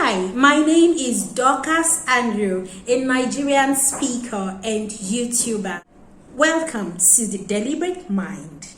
Hi, my name is Dorcas Andrew, a Nigerian speaker and YouTuber. Welcome to the Deliberate Mind.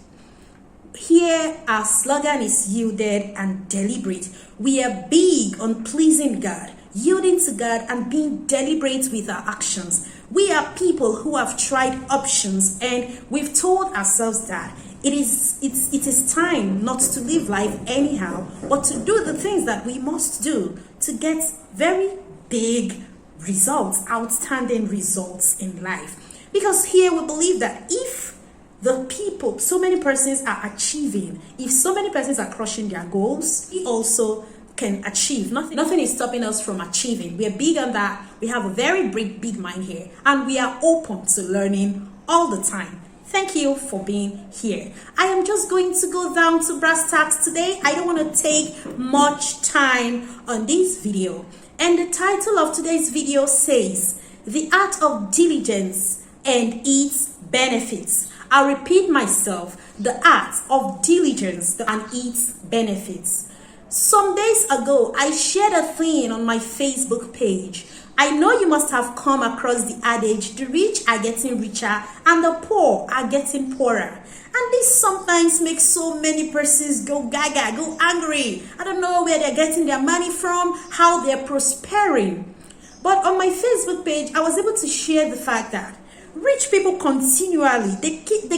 Here, our slogan is yielded and deliberate. We are big on pleasing God, yielding to God, and being deliberate with our actions. We are people who have tried options, and we've told ourselves that it is time not to live life anyhow, but to do the things that we must do to get very big results, outstanding results in life. Because here we believe that if the people, so many persons are achieving, if so many persons are crushing their goals, we also can achieve. Nothing is stopping us from achieving. We are big on that. We have a very big mind here, and we are open to learning all the time. Thank you for being here. I am just going to go down to brass tacks today. I don't want to take much time on this video. And the title of today's video says, The Art of Diligence and Its Benefits. I'll repeat myself, the art of diligence and its benefits. Some days ago, I shared a thing on my Facebook page. I know you must have come across the adage, the rich are getting richer and the poor are getting poorer. And this sometimes makes so many persons go gaga, go angry. I don't know where they're getting their money from, how they're prospering. But on my Facebook page, I was able to share the fact that rich people continually, they keep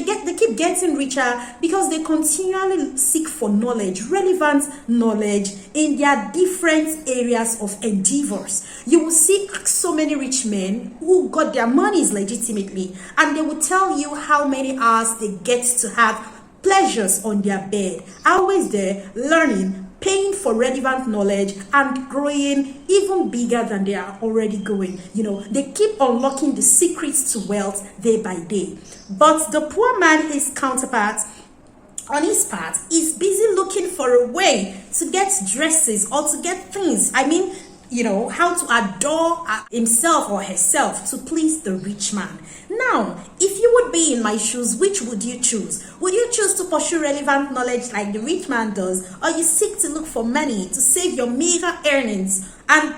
getting richer because they continually seek for knowledge, relevant knowledge in their different areas of endeavors. You will see so many rich men who got their monies legitimately, and they will tell you how many hours they get to have pleasures on their bed, always there learning, paying for relevant knowledge, and growing even bigger than they are already going. You know, they keep unlocking the secrets to wealth day by day. But the poor man, his counterpart, on his part, is busy looking for a way to get dresses or to get things. How to adore himself or herself to please the rich man. Now, if you would be in my shoes, which would you choose? Would you choose to pursue relevant knowledge like the rich man does, or you seek to look for money to save your meager earnings and,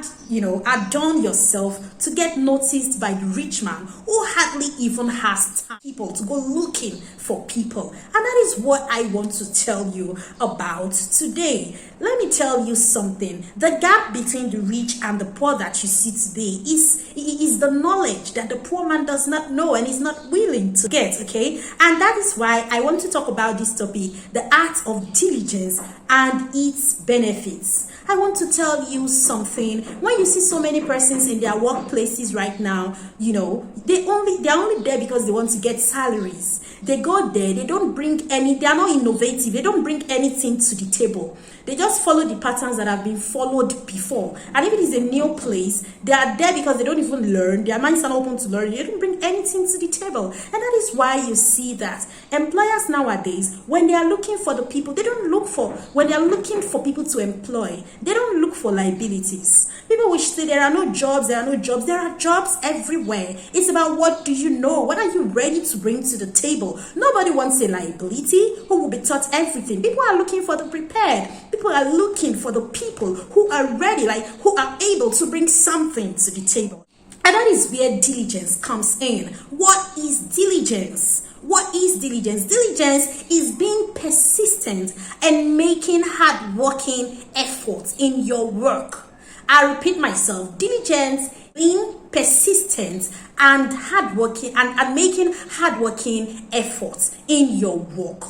adorn yourself to get noticed by the rich man who hardly even has time people to go looking for people? And that is what I want to tell you about today. Let me tell you something. The gap between the rich and the poor that you see today is the knowledge that the poor man does not know and is not willing to get, okay? And that is why I want to talk about this topic, the art of diligence and its benefits. I want to tell you something. When you see so many persons in their workplaces right now, they're only there because they want to get salaries. They go there, they are not innovative, they don't bring anything to the table. They just follow the patterns that have been followed before. And if it is a new place, they are there because they don't even learn. Their minds are not open to learn. They don't bring anything to the table. And that is why you see that employers nowadays, when they are looking for the people, when they are looking for people to employ, they don't look for liabilities. People wish say there are no jobs. There are jobs everywhere. It's about what do you know? What are you ready to bring to the table? Nobody wants a liability who will be taught everything. People are looking for the prepared. People are looking for the people who are ready, who are able to bring something to the table. And that is where diligence comes in. What is diligence? What is diligence? Diligence is being persistent and making hard-working efforts in your work. I repeat myself, diligence, being persistent and hardworking and making hardworking efforts in your work.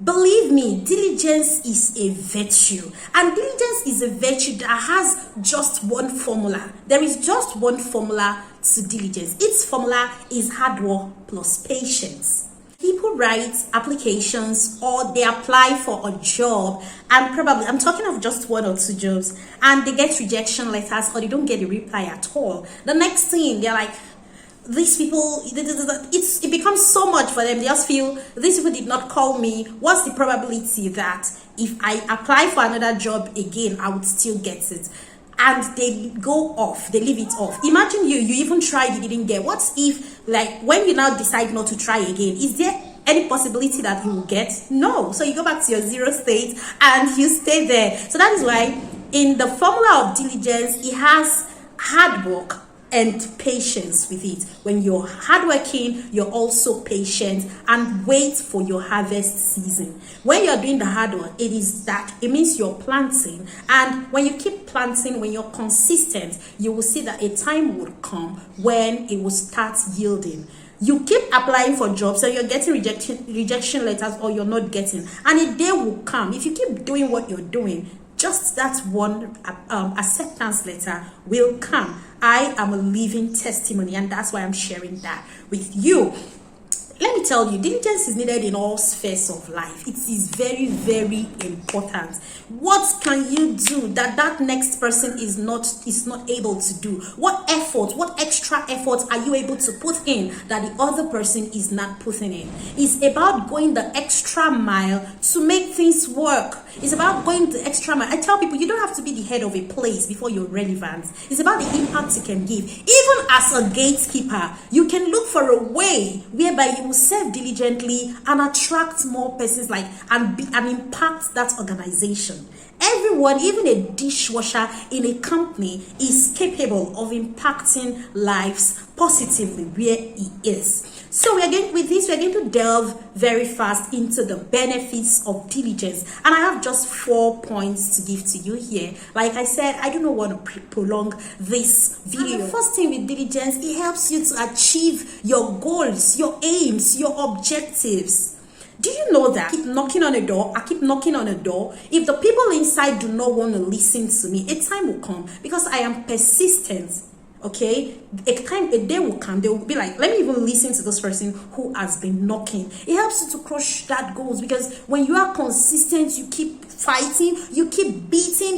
Believe me, diligence is a virtue, and diligence is a virtue that has just one formula. There is just one formula to diligence. Its formula is hard work plus patience. People write applications or they apply for a job, and probably, I'm talking of just one or two jobs, and they get rejection letters or they don't get a reply at all. The next thing, they're like, these people, it becomes so much for them. They just feel, these people did not call me. What's the probability that if I apply for another job again, I would still get it? And they go off, they leave it off. Imagine you even tried, you didn't get. What if, when you now decide not to try again, is there any possibility that you will get? No. So you go back to your zero state and you stay there. So that is why in the formula of diligence, it has hard work and patience with it. When you're hardworking, you're also patient and wait for your harvest season. When you're doing the hard work, it means you're planting, and when you keep planting, when you're consistent, you will see that a time will come when it will start yielding. You keep applying for jobs and you're getting rejection letters, or you're not getting, and a day will come, if you keep doing what you're doing, just that one acceptance letter will come. I am a living testimony, and that's why I'm sharing that with you. Let me tell you, diligence is needed in all spheres of life. It is very, very important. What can you do that next person is not able to do? What extra effort are you able to put in that the other person is not putting in? It's about going the extra mile to make things work. It's about going the extra mile. I tell people, you don't have to be the head of a place before you're relevant. It's about the impact you can give. Even as a gatekeeper, you can look for a way whereby you will serve diligently and attract more persons, and impact that organization. Everyone, even a dishwasher in a company, is capable of impacting lives positively where he is. So we're going to delve very fast into the benefits of diligence, and I have just 4 points to give to you here. Like I said, I do not want to prolong this video. And the first thing with diligence, it helps you to achieve your goals, your aims, your objectives. Do you know that I keep knocking on a door? If the people inside do not want to listen to me, a time will come, because I am persistent. Okay, a day will come, they will be like, let me even listen to this person who has been knocking. It helps you to crush that goals, because when you are consistent, you keep fighting, you keep beating,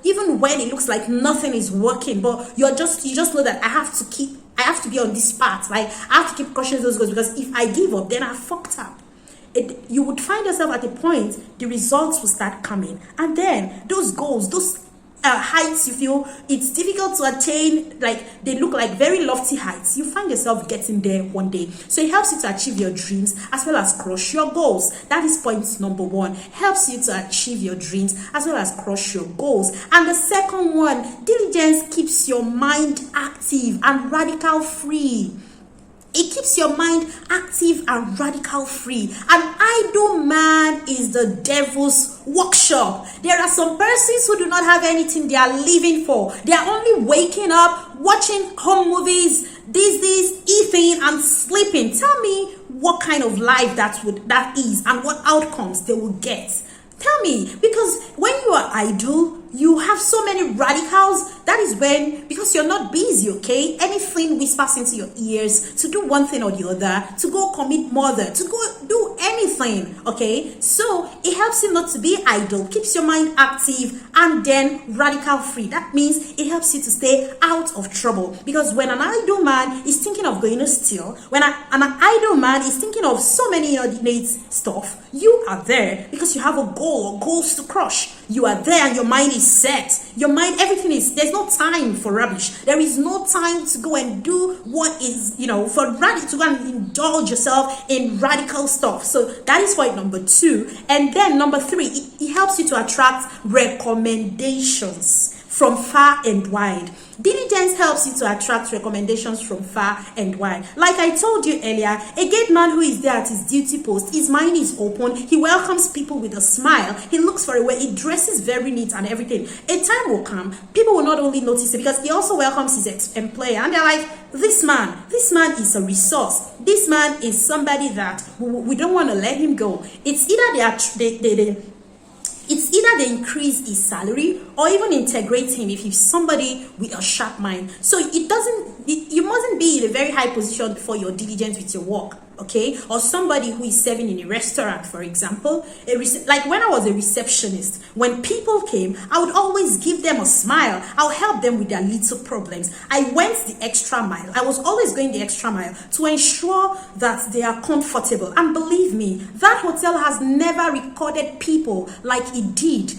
even when it looks like nothing is working, but you just know that I have to be on this path. Like, I have to keep crushing those goals, because if I give up, then I fucked up. You would find yourself at a point, the results will start coming, and then those goals, those heights you feel it's difficult to attain, like they look like very lofty heights, you find yourself getting there one day. So it helps you to achieve your dreams as well as crush your goals. That is point number 1. Helps you to achieve your dreams as well as crush your goals. And the second one, diligence keeps your mind active and radical free. It keeps your mind active and radical free. An idle man is the devil's workshop. There are some persons who do not have anything they are living for. They are only waking up, watching home movies, eating and sleeping. Tell me what kind of life that is and what outcomes they will get. Tell me, because when you are idle, you have so many radicals. That is when, because you're not busy, okay? Anything whispers into your ears to do one thing or the other, to go commit murder, to go do anything, okay? So it helps you not to be idle, keeps your mind active, and then radical free. That means it helps you to stay out of trouble. Because when an idle man is thinking of going to steal, when an idle man is thinking of so many inordinate stuff, you are there because you have a goal or goals to crush. You are there and your mind is set. Your mind, everything is, there's no time for rubbish. There is no time to go and do what is, to go and indulge yourself in radical stuff. So that is point number 2. And then number 3, it helps you to attract recommendations from far and wide. Diligence helps you to attract recommendations from far and wide. Like I told you earlier, a gate man who is there at his duty post, his mind is open, he welcomes people with a smile, he looks for a way, he dresses very neat and everything. A time will come, people will not only notice it, because he also welcomes his employer, and they're like, this man is a resource. This man is somebody that we don't want to let him go. It's either they increase his salary or even integrate him if he's somebody with a sharp mind. So you mustn't be in a very high position before you're diligent with your work, okay? Or somebody who is serving in a restaurant, for example. Like when I was a receptionist, when people came, I would always give them a smile. I'll help them with their little problems. I went the extra mile. I was always going the extra mile to ensure that they are comfortable. And believe me, that hotel has never recorded people like it did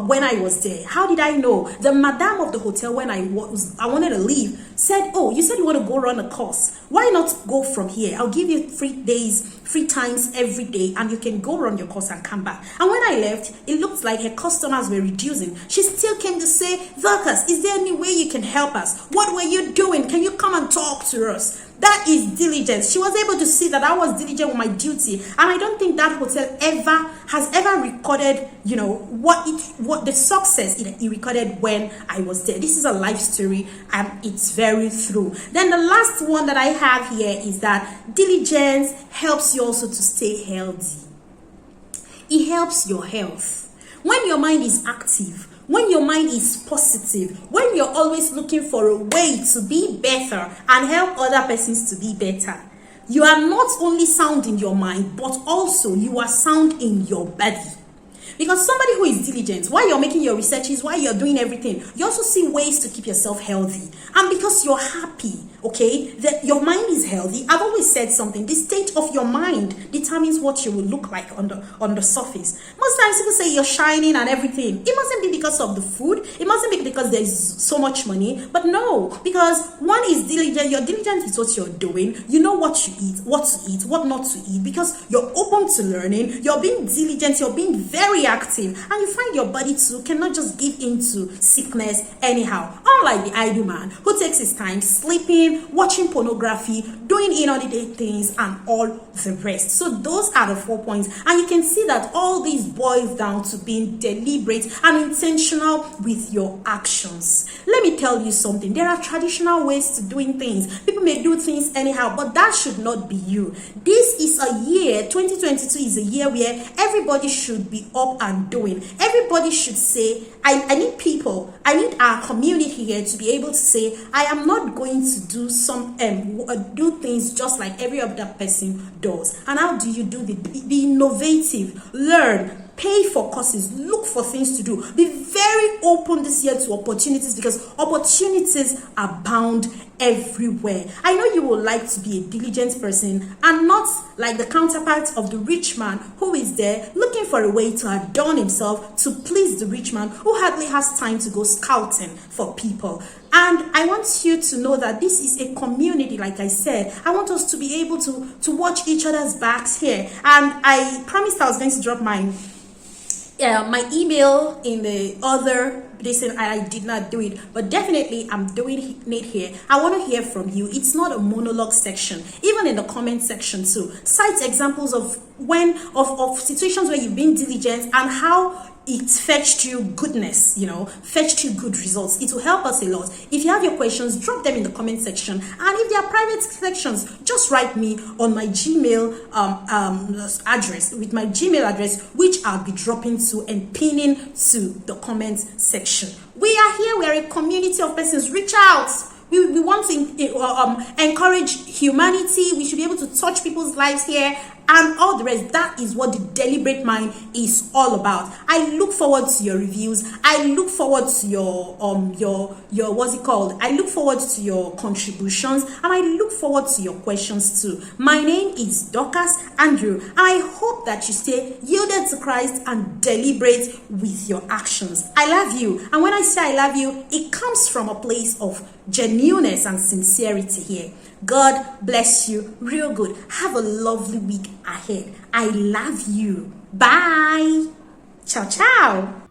when I was there. How did I know? The madam of the hotel, when I wanted to leave, said, oh, you said you want to go run a course. Why not go from here? I'll give you 3 days 3 times every day, and you can go run your course and come back. And when I left, it looked like her customers were reducing. She still came to say, Dorcas, is there any way you can help us? What were you doing? Can you come and talk to us? That is diligence. She was able to see that I was diligent with my duty, and I don't think that hotel has ever recorded, what the success it recorded when I was there. This is a life story, and it's very true. Then the last one that I have here is that diligence helps you also to stay healthy. It helps your health. When your mind is active, when your mind is positive, when you're always looking for a way to be better and help other persons to be better, you are not only sound in your mind, but also you are sound in your body. Because somebody who is diligent, while you're making your researches, while you're doing everything, you also see ways to keep yourself healthy. And because you're happy, okay, that your mind is healthy. I've always said something. The state of your mind determines what you will look like on the surface. Most times people say you're shining and everything. It mustn't be because of the food. It mustn't be because there's so much money. But no, because one is diligent. You're diligent is what you're doing. You know what you eat, what to eat, what not to eat, because you're open to learning. You're being diligent. You're being very active, and you find your body too cannot just give into sickness anyhow. Unlike the idle man who takes his time sleeping, watching pornography, doing inordinate things, and all the rest. So those are the 4 points, and you can see that all these boils down to being deliberate and intentional with your actions. Let me tell you something. There are traditional ways to doing things. People may do things anyhow, but that should not be you. This is a year, 2022 is a year where everybody should be up and doing. Everybody should say, I need people, I need our community here to be able to say, I am not going to do do things just like every other person does. And how do you do it? Be innovative, learn, pay for courses, look for things to do. Be very open this year to opportunities, because opportunities abound everywhere. I know you would like to be a diligent person and not like the counterpart of the rich man who is there looking for a way to adorn himself to please the rich man who hardly has time to go scouting for people. And I want you to know that this is a community, like I said. I want us to be able to watch each other's backs here. And I promised I was going to drop my email in the other listen. I did not do it, but definitely I'm doing it here. I want to hear from you. It's not a monologue section. Even in the comment section too, cite examples of situations where you've been diligent and how it fetched you goodness, fetched you good results. It will help us a lot. If you have your questions, drop them in the comment section. And if they are private sections, just write me on my Gmail address, with my Gmail address, which I'll be dropping to and pinning to the comment section. We are here. We are a community of persons. Reach out. We want to encourage humanity. We should be able to touch people's lives here and all the rest. That is what the deliberate mind is all about. I look forward to your reviews. I look forward to your what's it called? I look forward to your contributions, and I look forward to your questions too. My name is Dorcas Andrew, and I hope that you stay yielded to Christ and deliberate with your actions. I love you, and when I say I love you, it comes from a place of genuineness and sincerity here. God bless you real good. Have a lovely week ahead. I love you. Bye. Ciao, ciao.